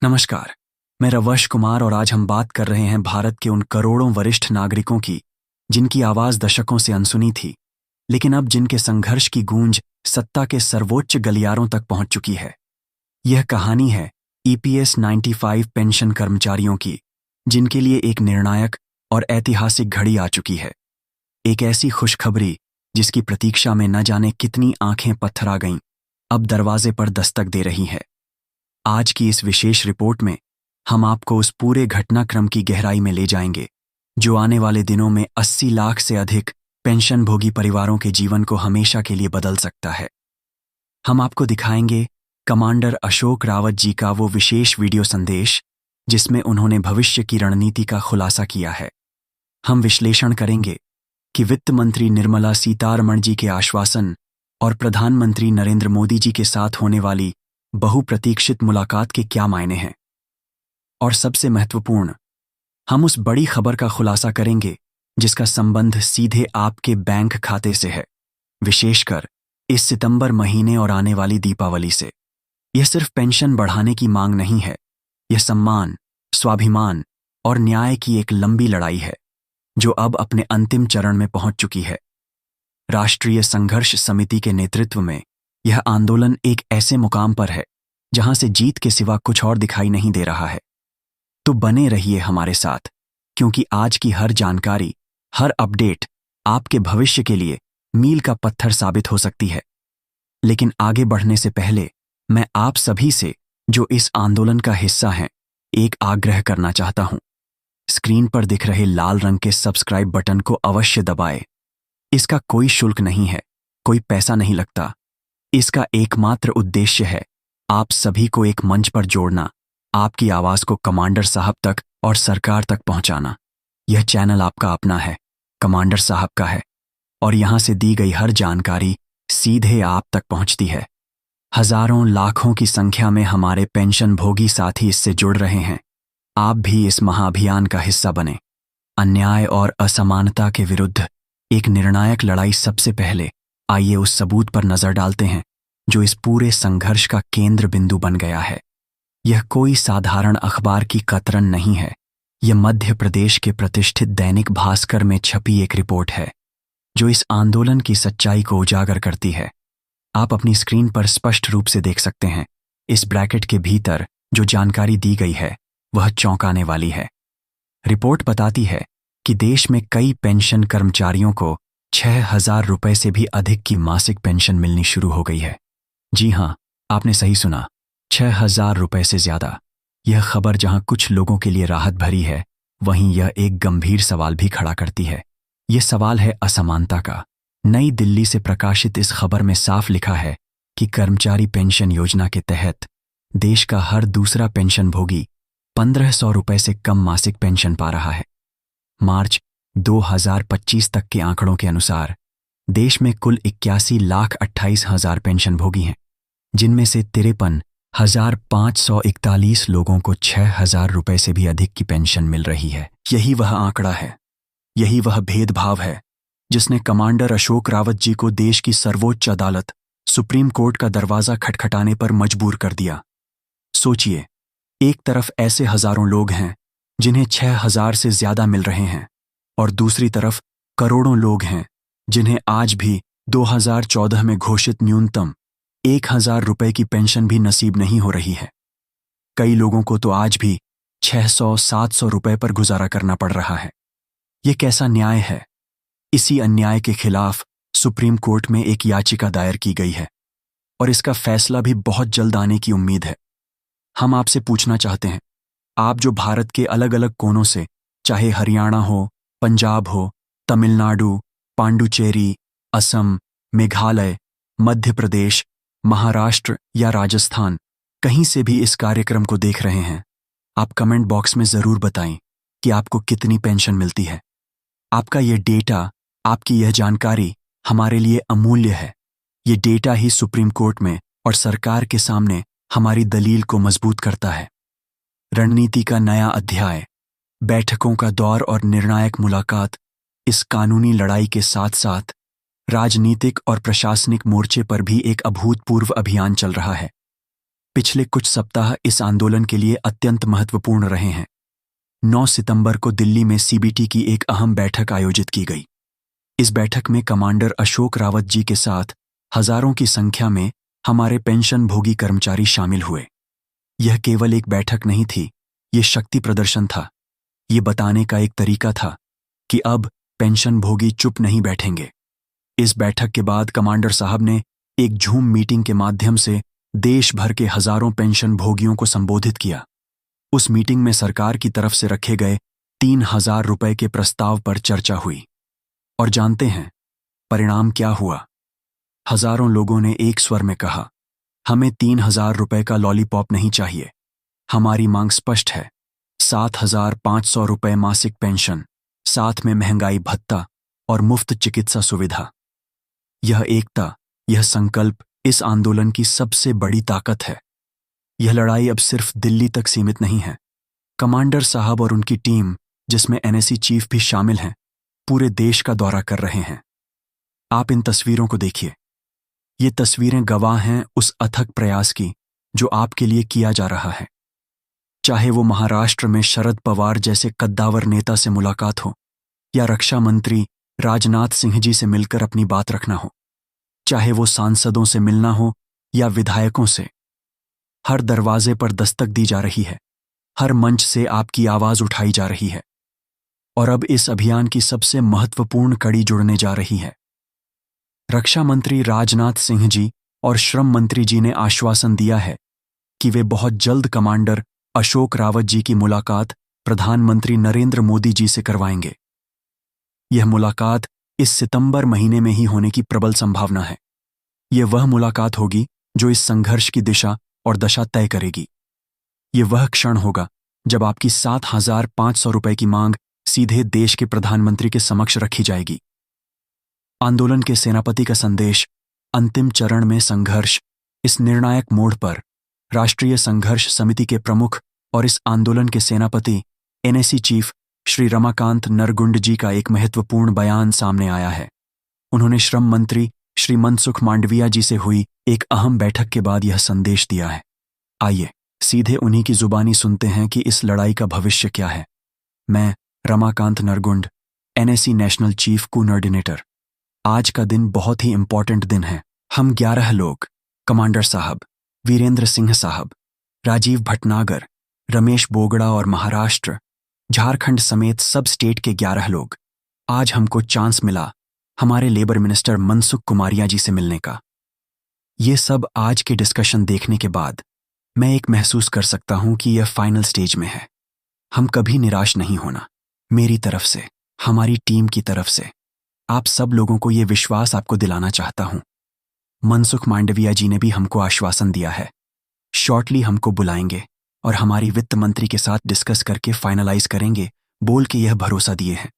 नमस्कार, मैं रवश कुमार और आज हम बात कर रहे हैं भारत के उन करोड़ों वरिष्ठ नागरिकों की जिनकी आवाज दशकों से अनसुनी थी, लेकिन अब जिनके संघर्ष की गूंज सत्ता के सर्वोच्च गलियारों तक पहुंच चुकी है। यह कहानी है EPS 95 पेंशन कर्मचारियों की, जिनके लिए एक निर्णायक और ऐतिहासिक घड़ी आ चुकी है। एक ऐसी खुशखबरी जिसकी प्रतीक्षा में न जाने कितनी आंखें पत्थरा गईं, अब दरवाजे पर दस्तक दे रही है। आज की इस विशेष रिपोर्ट में हम आपको उस पूरे घटनाक्रम की गहराई में ले जाएंगे जो आने वाले दिनों में 80 लाख से अधिक पेंशनभोगी परिवारों के जीवन को हमेशा के लिए बदल सकता है। हम आपको दिखाएंगे कमांडर अशोक रावत जी का वो विशेष वीडियो संदेश जिसमें उन्होंने भविष्य की रणनीति का खुलासा किया है। हम विश्लेषण करेंगे कि वित्त मंत्री निर्मला सीतारमण जी के आश्वासन और प्रधानमंत्री नरेंद्र मोदी जी के साथ होने वाली बहुप्रतीक्षित मुलाकात के क्या मायने हैं। और सबसे महत्वपूर्ण, हम उस बड़ी खबर का खुलासा करेंगे जिसका संबंध सीधे आपके बैंक खाते से है, विशेषकर इस सितंबर महीने और आने वाली दीपावली से। यह सिर्फ पेंशन बढ़ाने की मांग नहीं है, यह सम्मान, स्वाभिमान और न्याय की एक लंबी लड़ाई है जो अब अपने अंतिम चरण में पहुंच चुकी है। राष्ट्रीय संघर्ष समिति के नेतृत्व में यह आंदोलन एक ऐसे मुकाम पर है जहां से जीत के सिवा कुछ और दिखाई नहीं दे रहा है। तो बने रहिए हमारे साथ, क्योंकि आज की हर जानकारी, हर अपडेट आपके भविष्य के लिए मील का पत्थर साबित हो सकती है। लेकिन आगे बढ़ने से पहले मैं आप सभी से, जो इस आंदोलन का हिस्सा हैं, एक आग्रह करना चाहता हूं। स्क्रीन पर दिख रहे लाल रंग के सब्सक्राइब बटन को अवश्य दबाएं। इसका कोई शुल्क नहीं है, कोई पैसा नहीं लगता। इसका एकमात्र उद्देश्य है आप सभी को एक मंच पर जोड़ना, आपकी आवाज को कमांडर साहब तक और सरकार तक पहुंचाना। यह चैनल आपका अपना है, कमांडर साहब का है, और यहां से दी गई हर जानकारी सीधे आप तक पहुंचती है। हजारों लाखों की संख्या में हमारे पेंशन भोगी साथी इससे जुड़ रहे हैं। आप भी इस महाअभियान का हिस्सा बने। अन्याय और असमानता के विरुद्ध एक निर्णायक लड़ाई। सबसे पहले आइए उस सबूत पर नजर डालते हैं जो इस पूरे संघर्ष का केंद्र बिंदु बन गया है। यह कोई साधारण अखबार की कतरन नहीं है, यह मध्य प्रदेश के प्रतिष्ठित दैनिक भास्कर में छपी एक रिपोर्ट है जो इस आंदोलन की सच्चाई को उजागर करती है। आप अपनी स्क्रीन पर स्पष्ट रूप से देख सकते हैं। इस ब्रैकेट के भीतर जो जानकारी दी गई है वह चौंकाने वाली है। रिपोर्ट बताती है कि देश में कई पेंशन कर्मचारियों को 6,000 रुपए से भी अधिक की मासिक पेंशन मिलनी शुरू हो गई है। जी हां, आपने सही सुना, 6,000 रुपए से ज्यादा। यह खबर जहां कुछ लोगों के लिए राहत भरी है, वहीं यह एक गंभीर सवाल भी खड़ा करती है। यह सवाल है असमानता का। नई दिल्ली से प्रकाशित इस खबर में साफ लिखा है कि कर्मचारी पेंशन योजना के तहत देश का हर दूसरा पेंशन भोगी 1,500 रुपए से कम मासिक पेंशन पा रहा है। मार्च 2025 तक के आंकड़ों के अनुसार देश में कुल 81,28,000 पेंशन भोगी हैं, जिनमें से 53,541 लोगों को 6,000 रुपए से भी अधिक की पेंशन मिल रही है। यही वह आंकड़ा है, यही वह भेदभाव है जिसने कमांडर अशोक रावत जी को देश की सर्वोच्च अदालत सुप्रीम कोर्ट का दरवाजा खटखटाने पर मजबूर कर दिया। सोचिए, एक तरफ ऐसे हजारों लोग हैं जिन्हें 6,000 से ज्यादा मिल रहे हैं, और दूसरी तरफ करोड़ों लोग हैं जिन्हें आज भी 2014 में घोषित न्यूनतम 1,000 रुपए की पेंशन भी नसीब नहीं हो रही है। कई लोगों को तो आज भी 600-700 रुपए पर गुजारा करना पड़ रहा है। यह कैसा न्याय है? इसी अन्याय के खिलाफ सुप्रीम कोर्ट में एक याचिका दायर की गई है और इसका फैसला भी बहुत जल्द आने की उम्मीद है। हम आपसे पूछना चाहते हैं, आप जो भारत के अलग अलग कोनों से, चाहे हरियाणा हो, पंजाब हो, तमिलनाडु, पांडुचेरी, असम, मेघालय, मध्य प्रदेश, महाराष्ट्र या राजस्थान, कहीं से भी इस कार्यक्रम को देख रहे हैं, आप कमेंट बॉक्स में जरूर बताएं कि आपको कितनी पेंशन मिलती है। आपका यह डेटा, आपकी यह जानकारी हमारे लिए अमूल्य है। ये डेटा ही सुप्रीम कोर्ट में और सरकार के सामने हमारी दलील को मजबूत करता है। रणनीति का नया अध्याय, बैठकों का दौर और निर्णायक मुलाकात। इस कानूनी लड़ाई के साथ साथ राजनीतिक और प्रशासनिक मोर्चे पर भी एक अभूतपूर्व अभियान चल रहा है। पिछले कुछ सप्ताह इस आंदोलन के लिए अत्यंत महत्वपूर्ण रहे हैं। 9 सितंबर को दिल्ली में सीबीटी की एक अहम बैठक आयोजित की गई। इस बैठक में कमांडर अशोक रावत जी के साथ हजारों की संख्या में हमारे पेंशन भोगी कर्मचारी शामिल हुए। यह केवल एक बैठक नहीं थी, ये शक्ति प्रदर्शन था। ये बताने का एक तरीका था कि अब पेंशन भोगी चुप नहीं बैठेंगे। इस बैठक के बाद कमांडर साहब ने एक झूम मीटिंग के माध्यम से देश भर के हजारों पेंशन भोगियों को संबोधित किया। उस मीटिंग में सरकार की तरफ से रखे गए 3,000 रुपए के प्रस्ताव पर चर्चा हुई। और जानते हैं परिणाम क्या हुआ? हजारों लोगों ने एक स्वर में कहा, हमें 3,000 रुपए का लॉलीपॉप नहीं चाहिए। हमारी मांग स्पष्ट है, 7,500 रुपए मासिक पेंशन, साथ में महंगाई भत्ता और मुफ्त चिकित्सा सुविधा। यह एकता, यह संकल्प इस आंदोलन की सबसे बड़ी ताकत है। यह लड़ाई अब सिर्फ दिल्ली तक सीमित नहीं है। कमांडर साहब और उनकी टीम, जिसमें एनएसी चीफ भी शामिल हैं, पूरे देश का दौरा कर रहे हैं। आप इन तस्वीरों को देखिए। ये तस्वीरें गवाह हैं उस अथक प्रयास की जो आपके लिए किया जा रहा है। चाहे वो महाराष्ट्र में शरद पवार जैसे कद्दावर नेता से मुलाकात हो, या रक्षा मंत्री राजनाथ सिंह जी से मिलकर अपनी बात रखना हो, चाहे वो सांसदों से मिलना हो या विधायकों से, हर दरवाजे पर दस्तक दी जा रही है, हर मंच से आपकी आवाज उठाई जा रही है। और अब इस अभियान की सबसे महत्वपूर्ण कड़ी जुड़ने जा रही है। रक्षा मंत्री राजनाथ सिंह जी और श्रम मंत्री जी ने आश्वासन दिया है कि वे बहुत जल्द कमांडर अशोक रावत जी की मुलाकात प्रधानमंत्री नरेंद्र मोदी जी से करवाएंगे। यह मुलाकात इस सितंबर महीने में ही होने की प्रबल संभावना है। यह वह मुलाकात होगी जो इस संघर्ष की दिशा और दशा तय करेगी। यह वह क्षण होगा जब आपकी 7,500 रुपए की मांग सीधे देश के प्रधानमंत्री के समक्ष रखी जाएगी। आंदोलन के सेनापति का संदेश, अंतिम चरण में संघर्ष। इस निर्णायक मोड़ पर राष्ट्रीय संघर्ष समिति के प्रमुख और इस आंदोलन के सेनापति एनएसी चीफ श्री रमाकांत नरगुंड जी का एक महत्वपूर्ण बयान सामने आया है। उन्होंने श्रम मंत्री श्री मनसुख मांडविया जी से हुई एक अहम बैठक के बाद यह संदेश दिया है। आइए सीधे उन्हीं की जुबानी सुनते हैं कि इस लड़ाई का भविष्य क्या है। मैं Ramakant Nargund, NAC national chief coordinator. आज का दिन बहुत ही इंपॉर्टेंट दिन है। हम 11 लोग, कमांडर साहब, वीरेंद्र सिंह साहब, राजीव भटनागर, रमेश बोगड़ा और महाराष्ट्र, झारखंड समेत सब स्टेट के 11 लोग, आज हमको चांस मिला हमारे लेबर मिनिस्टर मनसुख कुमारिया जी से मिलने का। ये सब आज के डिस्कशन देखने के बाद मैं एक महसूस कर सकता हूं कि यह फाइनल स्टेज में है। हम कभी निराश नहीं होना। मेरी तरफ से, हमारी टीम की तरफ से आप सब लोगों को यह विश्वास आपको दिलाना चाहता हूं। मनसुख मांडविया जी ने भी हमको आश्वासन दिया है, शॉर्टली हमको बुलाएंगे और हमारी वित्त मंत्री के साथ डिस्कस करके फाइनलाइज करेंगे, बोल के यह भरोसा दिए हैं।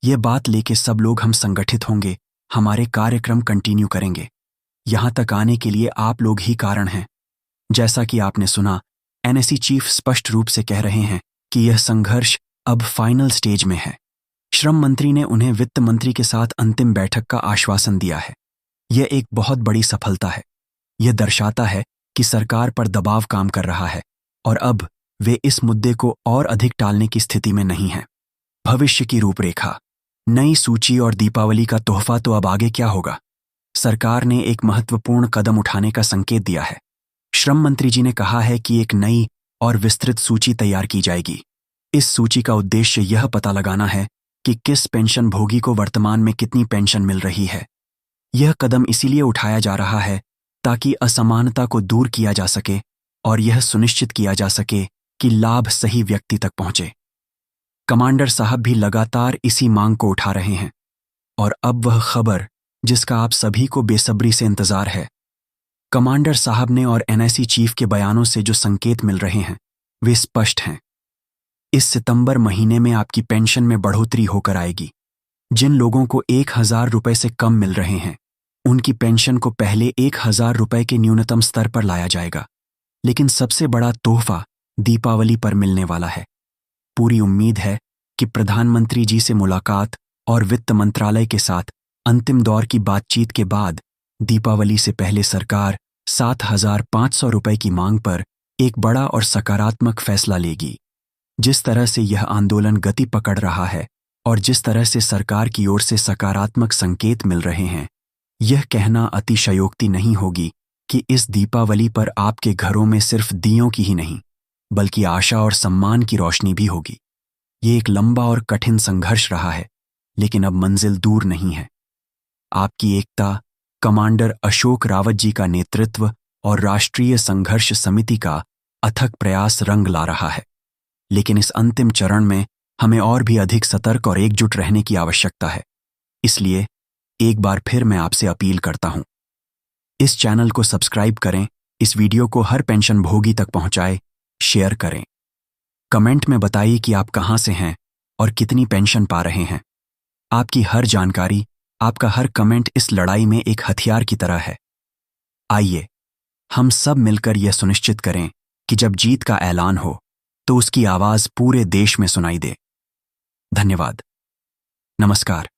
यह बात लेके सब लोग हम संगठित होंगे, हमारे कार्यक्रम कंटिन्यू करेंगे। यहां तक आने के लिए आप लोग ही कारण हैं। जैसा कि आपने सुना, एनएसी चीफ स्पष्ट रूप से कह रहे हैं कि यह संघर्ष अब फाइनल स्टेज में है। श्रम मंत्री ने उन्हें वित्त मंत्री के साथ अंतिम बैठक का आश्वासन दिया है। यह एक बहुत बड़ी सफलता है। यह दर्शाता है कि सरकार पर दबाव काम कर रहा है और अब वे इस मुद्दे को और अधिक टालने की स्थिति में नहीं हैं। भविष्य की रूपरेखा, नई सूची और दीपावली का तोहफा तो अब आगे क्या होगा? सरकार ने एक महत्वपूर्ण कदम उठाने का संकेत दिया है। श्रम मंत्री जी ने कहा है कि एक नई और विस्तृत सूची तैयार की जाएगी। इस सूची का उद्देश्य यह पता लगाना है कि किस पेंशन भोगी को वर्तमान में कितनी पेंशन मिल रही है। यह कदम इसीलिए उठाया जा रहा है ताकि असमानता को दूर किया जा सके और यह सुनिश्चित किया जा सके कि लाभ सही व्यक्ति तक पहुंचे। कमांडर साहब भी लगातार इसी मांग को उठा रहे हैं और अब वह खबर जिसका आप सभी को बेसब्री से इंतजार है। कमांडर साहब ने और एनएसी चीफ के बयानों से जो संकेत मिल रहे हैं वे स्पष्ट हैं। इस सितंबर महीने में आपकी पेंशन में बढ़ोतरी होकर आएगी। जिन लोगों को 1,000 रुपए से कम मिल रहे हैं उनकी पेंशन को पहले 1,000 रुपए के न्यूनतम स्तर पर लाया जाएगा। लेकिन सबसे बड़ा तोहफा दीपावली पर मिलने वाला है। पूरी उम्मीद है कि प्रधानमंत्री जी से मुलाकात और वित्त मंत्रालय के साथ अंतिम दौर की बातचीत के बाद दीपावली से पहले सरकार 7,500 रुपए की मांग पर एक बड़ा और सकारात्मक फैसला लेगी। जिस तरह से यह आंदोलन गति पकड़ रहा है और जिस तरह से सरकार की ओर से सकारात्मक संकेत मिल रहे हैं, यह कहना अतिशयोक्ति नहीं होगी कि इस दीपावली पर आपके घरों में सिर्फ दियों की ही नहीं, बल्कि आशा और सम्मान की रोशनी भी होगी। ये एक लंबा और कठिन संघर्ष रहा है, लेकिन अब मंजिल दूर नहीं है। आपकी एकता, कमांडर अशोक रावत जी का नेतृत्व और राष्ट्रीय संघर्ष समिति का अथक प्रयास रंग ला रहा है। लेकिन इस अंतिम चरण में हमें और भी अधिक सतर्क और एकजुट रहने की आवश्यकता है। इसलिए एक बार फिर मैं आपसे अपील करता हूं, इस चैनल को सब्सक्राइब करें, इस वीडियो को हर पेंशन भोगी तक पहुंचाएं, शेयर करें। कमेंट में बताइए कि आप कहां से हैं और कितनी पेंशन पा रहे हैं। आपकी हर जानकारी, आपका हर कमेंट इस लड़ाई में एक हथियार की तरह है। आइए हम सब मिलकर यह सुनिश्चित करें कि जब जीत का ऐलान हो तो उसकी आवाज पूरे देश में सुनाई दे। धन्यवाद। नमस्कार।